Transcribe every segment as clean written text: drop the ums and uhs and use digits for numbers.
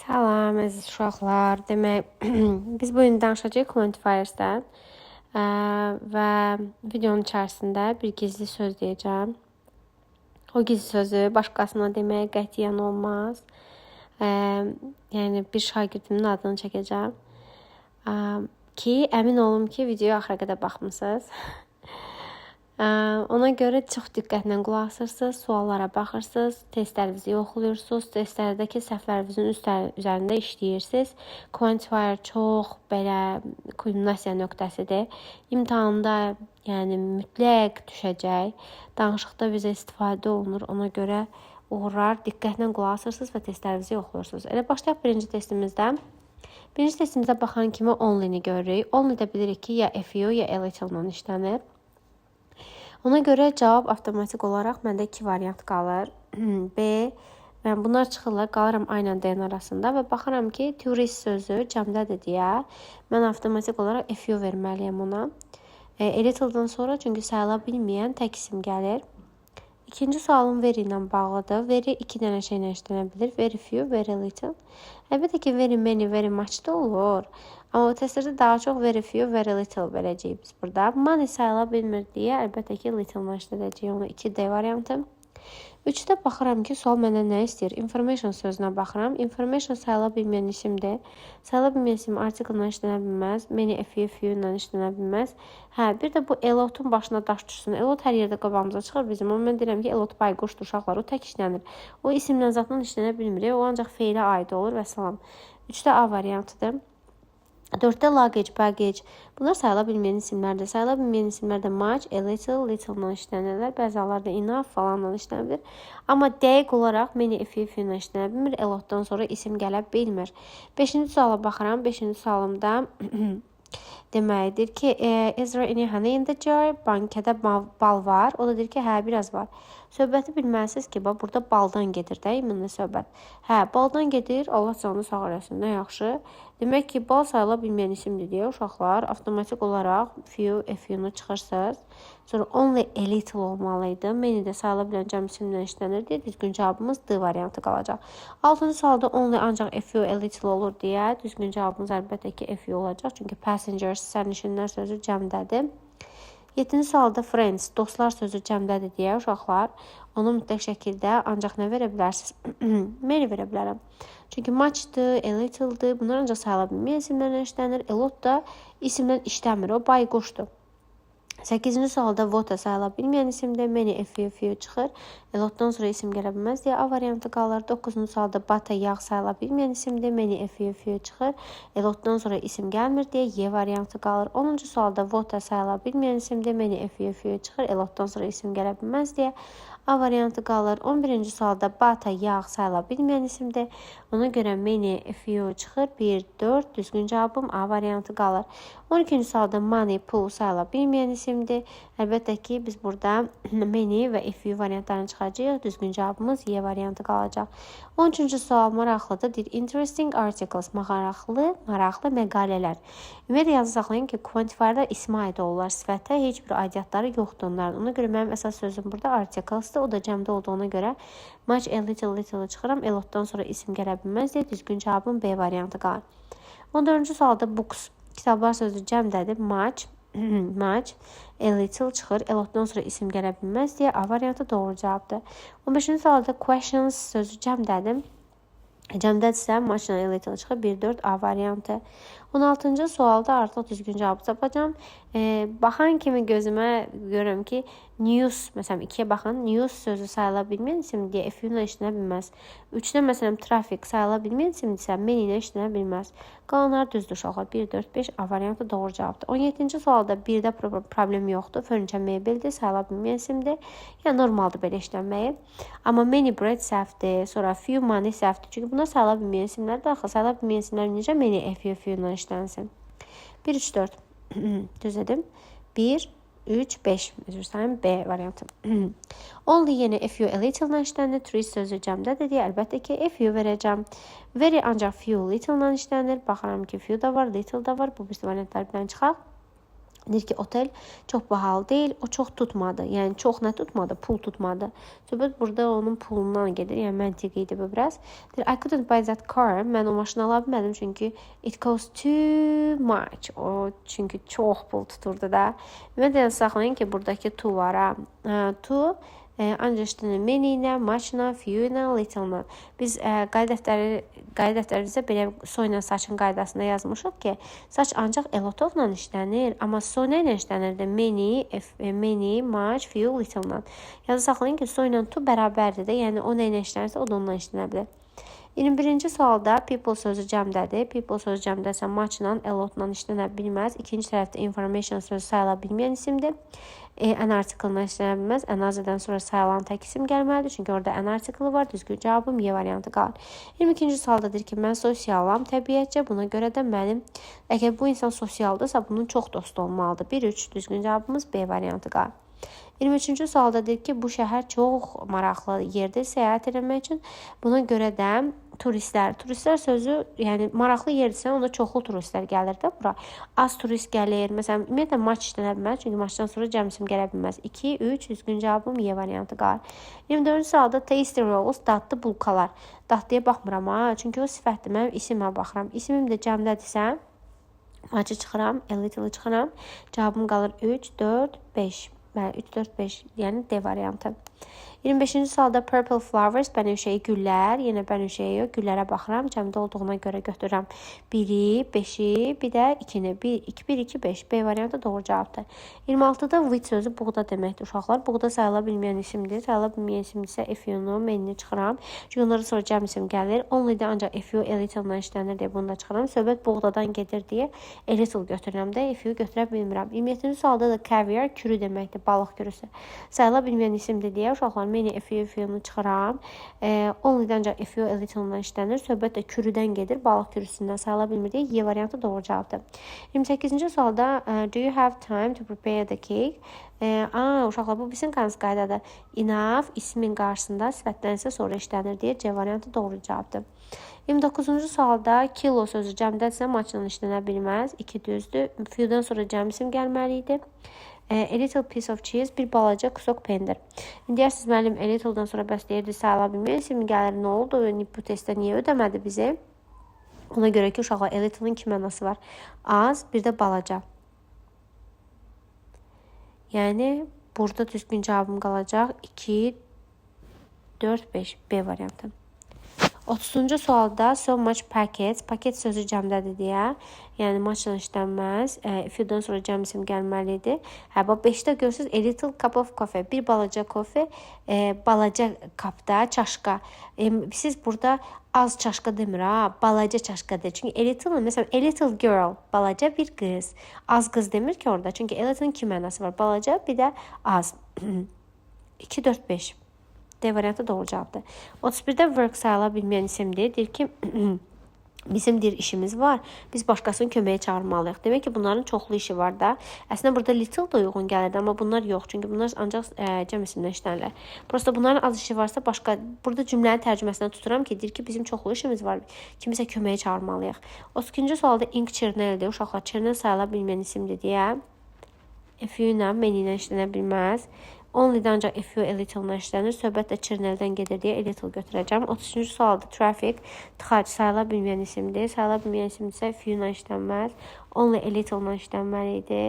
Salam, əziz uşaqlar. Demək, biz bu gün danışacağıq quantifiers'dən və videonun içərisində bir gizli söz deyəcəm. O gizli sözü başqasına demək qətiyyən olmaz. Yəni bir şagirdimin adını çəkəcəm ki, əmin olum ki, videoya axıra qədər baxmısınız. Ona görə çox diqqətlə qulaq asırsınız, suallara baxırsınız, testlərinizi yoxlayırsınız, testlərdəki səhvlərinizin üzərində işləyirsiniz. Quantifier çox belə kulminasiya nöqtəsidir. İmtahanda yəni mütləq düşəcək. Danışıqda bizə istifadə olunur. Ona görə uğurlar, diqqətlə qulaq asırsınız və testlərinizi yoxlayırsınız. Elə başlayaq birinci testimizdən. Birinci testimizə baxan kimi only-ni görürük. Only-də bilirik ki, ya few, ya a little-la işlənir. Ona görə cavab avtomatik olaraq məndə 2 variant qalır. B. Yəni bunlar çıxırlar, qalıram A ilə D-nin arasında və baxıram ki, tourist sözü cəmdədir deyə mən avtomatik olaraq a few verməliyəm ona. A little-dan sonra çünki sayıla bilməyən tək isim gəlir. İkinci sualım very ilə bağlıdır. Very 2 dənə şeylə işlənə bilir. Very few, very little. Əlbəttə ki, very many, very much da olur. Amma testlərdə daha çox very few, very little verəcəyik biz burada. Money sayıla bilmir deyə əlbəttə ki, little-la işlədəcəyik onu 2D variantı. 3-də baxıram ki, sual məndən nə istəyir? Information sözünə baxıram. Information sayıla bilməyən isimdir. Sayıla bilməyən isim article-la işlənə bilməz. Many, a few, few-la işlənə bilməz. Bir də bu elotun başına daş düşsün. Elot hər yerdə qabağımıza çıxır bizim. Amma mən deyirəm ki, elot bayquşdur uşaqlar. O tək işlənir. O isimlə zatla işlənə bilmir. O ancaq feilə aid olur və salam. 3-də A variantıdır. 4-də luggage, baggage. Bunlar sayıla bilməyən isimlərdir. Sayıla bilməyən isimlər də much, a little, little-la işlənirlər. Bəzi hallarda enough falanla işlənə bilir. Amma dəqiq olaraq many, a few, few-la işlənə bilmir. A lot-dan sonra isim gələ bilmir. 5-ci suala baxıram. 5-ci sualımda deməkdir ki, is there any honey in the jar? Bankədə bal var. O da deyir ki, hə, biraz var. Söhbəti bilməlisiniz ki, burada baldan gedir də, iminli söhbət. Baldan gedir, Allah canını sağ eləsin, nə yaxşı. Demək ki, bal sayıla bilməyən isimdir deyə uşaqlar avtomatik olaraq few, a few-nu çıxırsınız. Sonra only a little olmalıydı. Many də sayıla bilən cəm isimlə işlənir deyə düzgün cavabımız D variantı qalacaq. 6-cı sualda only ancaq a few, a little olur deyə düzgün cavabımız əlbəttə ki, a few olacaq. Çünki passengers, sərnişinlər sözü cəmdədir. 7-ci sualda friends, dostlar sözü cəmdədir deyə uşaqlar onu mütləq şəkildə ancaq nə verə bilərsiniz? Many verə bilərəm. Çünki muchdır, a little'dır. Bunlar ancaq sayıla bilməyən isimlərlə işlənir. A lot da isimlə işləmir. O bayquşdur. 8-ci sualda what sayıla bilməyən isimdir. Many, a few, few çıxır. A lot-dan sonra isim gələ bilməz deyə A variantı qalır. 9-cu sualda butter, yağ sayıla bilməyən isimdir. Many, a few, few çıxır. A lot-dan sonra isim gəlmir deyə Y variantı qalır. 10-cu sualda what sayıla bilməyən isimdir. Many, a few, few çıxır. A lot-dan sonra isim gələ bilməz deyə A variantı qalır. 11-ci sualda butter, yağ sayıla bilməyən isimdir. Ona görə many, a few çıxır. 1, 4, düzgün cavabım A variantı qalır. 12-ci sualda money, pul sayıla bilməyən isimdir. Əlbəttə ki, biz burada many və a few variantlarını çıxacağıq. Düzgün cavabımız Y variantı qalacaq. 13-cü sual maraqlıdır. Deyir, interesting articles, maraqlı məqalələr. Ümumiyyətlə yazı saxlayın ki, quantifierdə ismə aid olurlar sifətə. Heç bir aidiyyatları yoxdur onların. Ona görə mənim əsas sözüm burada articlesdır. O da cəmdə olduğuna görə much, a little, little çıxıram. A lot-dan sonra isim gələ bilməz deyə düzgün cavabım B variantı qalır. 14-cü sualda books, kitablar sözü cəmdədir. Much, a little çıxır. A lot-dan sonra isim gələ bilməz deyə A variantı doğru cavabdır. 15-ci sualda questions sözü cəmdədir. Cəmdədirsə, much a little çıxır. 1-4 A variantı. 16-cı sualda artıq düzgün cavabı tapacağam. Baxan kimi gözümə görürəm ki, news, məsələn 2-yə baxın, news sözü sayıla bilməyən isim deyə a few-la işlənə bilməz. 3-də məsələn traffic sayıla bilməyən isimdirsə, many-ilə işlənə bilməz. Qalanlar düzdür uşaqlar. 1, 4, 5 A variantı doğru cavabdır. 17-ci sualda 1-də problem yoxdur. Furniture mebeldir, sayıla bilməyən isimdir. Yəni normaldır belə işlənməyi. Amma many bread səhvdir, sonra few money səhvdir. Çünki bunlar sayıla bilməyən isimlərdir. Axı sayıla bilməyən isimlər necə many, a few-la işlənsin? 1, 3, 4. Düz dedim. 1, 3, 5. Üzr istəyirəm. B variantı. Only yenə a few, a little-la işlənir. Three sözü cəmdədir deyə əlbəttə ki, a few verəcəm. Very ancaq few, little-la işlənir. Baxıram ki, few da var, little da var. Bu bir variantlardan çıxaq. Deyir ki, otel çox bahalı deyil, o çox tutmadı. Yəni çox nə tutmadı? Pul tutmadı. Söhbət burada onun pulundan gedir. Yəni məntiqi idi bu biraz. Deyir, I couldn't buy that car. Mən o maşını ala bilmədim çünki it cost too much. O çünki çox pul tuturdu da. Mən də saxlayın ki, buradakı to var ha. To ancaq işlənir many ilə, much ilə, few ilə, little ilə. Biz qayda dəftərimizdə belə so ilə saçın qaydasında yazmışıq ki, saç ancaq a lot of ilə işlənir, amma so ilə işlənirdi? Many, much, few, little ilə. Yazı saxlayın ki, so ilə to bərabərdir də, yəni o nə ilə işlənirsə, o da onunla işlənə bilər. 21-ci sualda people sözü cəmdədir. People sözü cəmdəsə much-la, a lot-la işlənə bilməz. İkinci tərəfdə information sözü sayıla bilməyən isimdir. An article-la işlənə bilməz. An azədən sonra sayılan tək isim gəlməlidir. Çünki orada an article var. Düzgün cavabım Y variantı qalır. 22-ci sualdadır ki, mən sosialam təbiətcə. Buna görə də mənim, əgər bu insan sosialdırsa, bunun çox dostu olmalıdır. 1-3 düzgün cavabımız B variantı qalır. 23-cü sualda deyir ki, bu şəhər çox maraqlı yerdir səyahət etmək üçün. Buna görə də turistlər sözü, yəni maraqlı yerdirsə, onda çoxlu turistlər gəlir də bura. Az turist gəlir. Məsələn, ümumiyyətlə maç işlənə bilməz, çünki maçdan sonra cəmsim gələ bilməz. 2, 3 düzgün cavabım Y variantı qalır. 24-cü sualda tasty rolls, dadlı bulkalar. Dadlıya baxmıram ha, çünki o sifətdir. Mən isimə baxıram. İsimim də cəmdədirsə, maçı çıxıram, a little çıxıram. Cavabım qalır 3, 4, 5. Bəli, 3, 4, 5, yəni D variantı. 25-ci sualda purple flowers, bənövşəyi güllər. Yenə bənövşəyi yox, güllərə baxıram. Cəmdə olduğuna görə götürürəm 1-i, 5-i, bir də 2-ni. 1, 2, 5. B variantı doğru cavabdır. 26-da wheat sözü buğda deməkdir uşaqlar. Buğda sayıla bilməyən isimdir. Sayıla bilməyən isimdirsə FU-nu, menini çıxıram. Çünki onlara sonra cəm isim gəlir. Only-də ancaq FU, a little-la işlənir deyə bunu da çıxıram. Söhbət buğdadan gedir deyə a little götürürəm də FU götürə bilmirəm. 27-ci sualda da caviar, kürü deməkdir, balıq kürüsü. Sayıla bilməyən isimdir deyə uşaqlar meni FU-nu çıxıram. Only-də ancaq FU, a little-la işlənir. Söhbət də kürüdən gedir, balıq kürüsündən sayıla bilmir deyə Y variantı doğru cavabdır. 28-ci sualda do you have time to prepare the cake? Uşaqlar, bu bizim qaydadır. Enough ismin qarşısında sifətlənsə sonra işlənir deyə C variantı doğru cavabdır. 29-cu sualda kilo sözü cəmdədirsə maçla işlənə bilməz. 2 düzdür. Few-dan sonra cəm isim gəlməli idi. A little piece of cheese, bir balaca kusok pendir. İndi siz müəllim a little-dan sonra bəs deyirdi sayıla bilməyən isim gəlir. Nə oldu? Bu testdə niyə ödəmədi bizi? Ona görə ki, uşaqlar, a little-ın 2 mənası var. Az, bir də balaca. Yəni, burada düzgün cavabım qalacaq 2, 4, 5, B variantı. 30-cu sualda so much packets, paket sözü cəmdədir deyə, yəni maçla işlənməz, if-dan sonra cəm isim gəlməlidir. Bax 5-də görürsünüz, a little cup of coffee, bir balaca kofe, balaca kapda, çaşqa. Siz burada az çaşqa demir ha, balaca çaşqadır. Çünki a little, məsələn, a little girl, balaca bir qız. Az qız demir ki orada, çünki a little'ın 2 mənası var, balaca, bir də az. 2, 4, 5. D variantı doğru cavabdır. 31-də work sayıla bilməyən isimdir. Deyir ki, bizim deyir işimiz var. Biz başqasını köməyə çağırmalıyıq. Demək ki, bunların çoxlu işi var da. Əslində burada little da uyğun gəlirdi, amma bunlar yox. Çünki bunlar ancaq cəm isimlə işlənirlər. Prosta bunların az işi varsa başqa, burada cümlənin tərcüməsindən tuturam ki, deyir ki, bizim çoxlu işimiz var. Kimisə köməyə çağırmalıyıq. 32-ci sualda ink çerneldir. Uşaqlar, çernel sayıla bilməyən isimdir deyə. FU ilə, meni ilə işlənə bilməz. Only-də ancaq FU, a little-la işlənir. Söhbət də çerneldən gedir deyə a little götürəcəm. 33-cü sualda traffic, tıxac sayıla bilməyən isimdir. Sayıla bilməyən isimdirsə FU-la işlənməz. Only, a little-la işlənməli idi.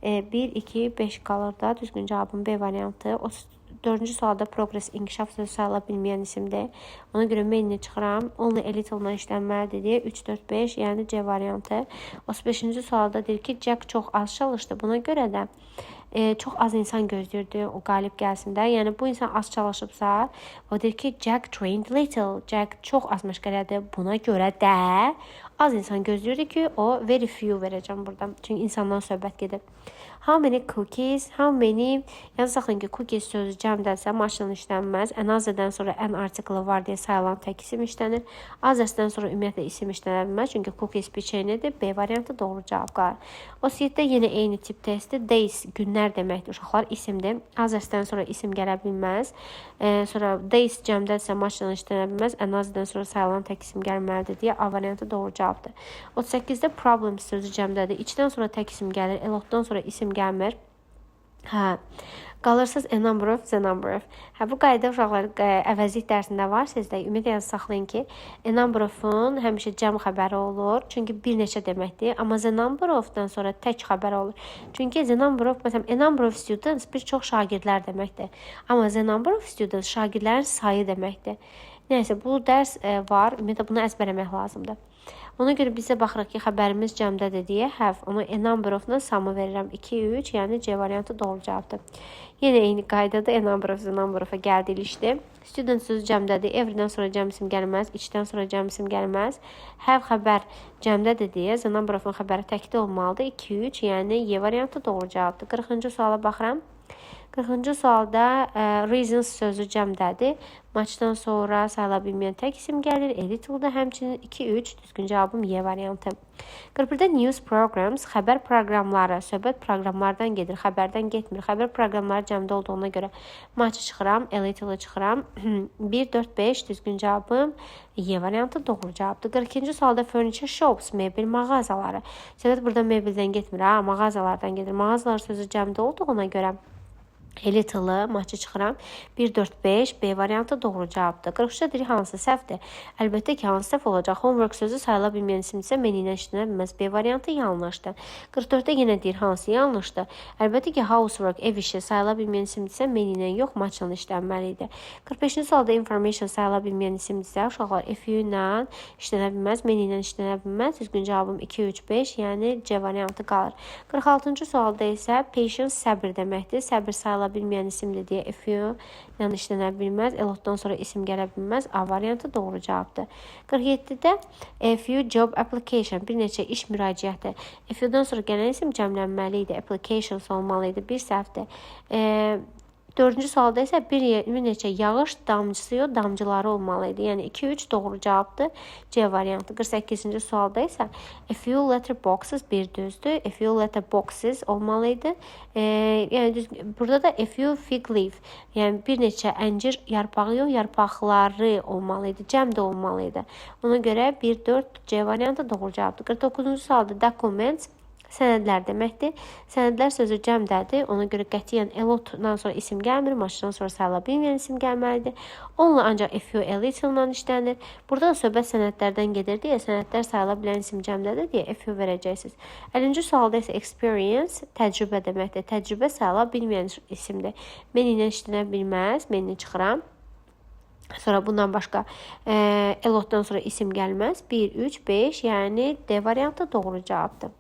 1, 2, 5 qalır da. Düzgün cavabım B variantı. 34-cü sualda progress, inkişaf sözü sayıla bilməyən isimdir. Ona görə menini çıxıram. Only, a little-la işlənməlidir deyə 3, 4, 5, yəni C variantı. 35-ci sualda deyir ki, Jack çox az çalışdı. Buna görə də çox az insan gözləyirdi o qalib gəlsin də. Yəni bu insan az çalışıbsa, o deyir ki, Jack trained little. Jack çox az məşğələdir. Buna görə də az insan gözləyirdi ki, o very few verəcəm burada. Çünki insandan söhbət gedir. How many cookies? How many? Yəni saxlayın ki, cookies sözü cəmdəsə maşın işlənməz. An other'dan sonra an artiklı var deyə sayılan tək isim işlənir. Others'dan sonra ümumiyyətlə isim işlənə bilməz. Çünki cookies biçeynidir. B variantı doğru cavab qalır. O 7-də yenə eyni tip testdir. Days günlər deməkdir. Uşaqlar isimdir. Others'dan sonra isim gələ bilməz. Sonra days cəmdəsə maşın işlənə bilməz. An other'dan sonra sayılan tək isim gəlməlidir deyə A variantı doğru cavabdır. 38-də problem sözü cəmdədir. İçdən sonra tək isim gəlir. Elotdan sonra isim gəlmir. Hə. Qalırsınız a number of, the number of. Hə, bu qayda uşaqlar əvəzlik dərsində var sizdə. Ümumiyyətlə saxlayın ki, a number of-un həmişə cəm xəbəri olur. Çünki bir neçə deməkdir. Amma the number of-dan sonra tək xəbər olur. Çünki the number of, məsələn, a number of students bir çox şagirdlər deməkdir. Amma the number of students şagirdlərin sayı deməkdir. Nəysə, bu dərs var. Ümumiyyətlə bunu əzbərləmək lazımdır. Ona görə bizə baxırıq ki, xəbərimiz cəmdədir deyə have. Onu a number of-la samı verirəm. 2, 3, yəni C variantı doğru cavabdır. Yenə eyni qaydada a number of, the number of-a gəldi ilişdi. Student sözü cəmdədir. Everydən sonra cəm isim gəlməz. İçdən sonra cəm isim gəlməz. Have xəbər cəmdədir deyə the number of-un xəbəri təkdə olmalıdır. 2, 3, yəni Y variantı doğru cavabdır. 40-cı suala baxıram. 40-cı sualda reasons sözü cəmdədir. Maçdan sonra sayıla bilməyən tək isim gəlir. A little-da həmçinin 2, 3 düzgün cavabım Y variantı. 41-də news programs, xəbər proqramları, söhbət proqramlardan gedir, xəbərdən getmir. Xəbər proqramları cəmdə olduğuna görə maçı çıxıram, a little-ı çıxıram. 1, 4, 5 düzgün cavabım Y variantı doğru cavabdır. 42-ci sualda furniture shops, mebel mağazaları. Söhbət burada mebeldən getmir, mağazalardan gedir. Mağazalar sözü cəmdə olduğuna görə a little-ı maçı çıxıram. 1, 4, 5 B variantı doğru cavabdır. 43-də deyir hansı səhvdir? Əlbəttə ki, hansı səhv olacaq? Homework sözü sayıla bilməyən isimdirsə meni ilə işlənə bilməz. B variantı yanlışdır. 44-də yenə deyir hansı yanlışdır? Əlbəttə ki, housework, ev işi sayıla bilməyən isimdirsə meni ilə yox, maçla işlənməlidir. 45-ci sualda information sayıla bilməyən isimdirsə uşaqlar FU ilə işlənə bilməz, meni ilə işlənə bilməz. Düzgün cavabım 2, 3, 5, yəni C variantı qalır. 46-cı sualda isə patience səbir deməkdir. Səbir sayıla bilməyən isimdir deyə FU ilə işlənə bilməz. Elotdan sonra isim gələ bilməz. A variantı doğru cavabdır. 47-də FU job application bir neçə iş müraciəti. FU-dan sonra gələn isim cəmlənməli idi. Applications olmalı idi. Bir səhvdir. 4-cü sualda isə bir neçə yağış damcısı yox, damcıları olmalı idi. Yəni 2, 3 doğru cavabdır. C variantı. 48-ci sualda isə a few letterboxes bir düzdür. A few letterboxes olmalı idi. Yəni burada da a few fig leaf. Yəni bir neçə əncir yarpağı yox, yarpaqları olmalı idi. Cəm də olmalı idi. Ona görə 1, 4 C variantı doğru cavabdır. 49-cu sualda documents sənədlər deməkdir. Sənədlər sözü cəmdədir. Ona görə qətiyyən elotdan sonra isim gəlmir. Maçdan sonra sayıla bilməyən isim gəlməlidir. Onunla ancaq FU a little-la işlənir. Burada da söhbət sənədlərdən gedir deyə sənədlər sayıla bilən isim cəmdədir deyə FU verəcəksiniz. 50-ci sualda isə experience təcrübə deməkdir. Təcrübə sayıla bilməyən isimdir. Meni ilə işlənə bilməz. Meni çıxıram. Sonra bundan başqa elotdan sonra isim gəlməz. 1, 3, 5, yəni D variantı doğru cavabdır.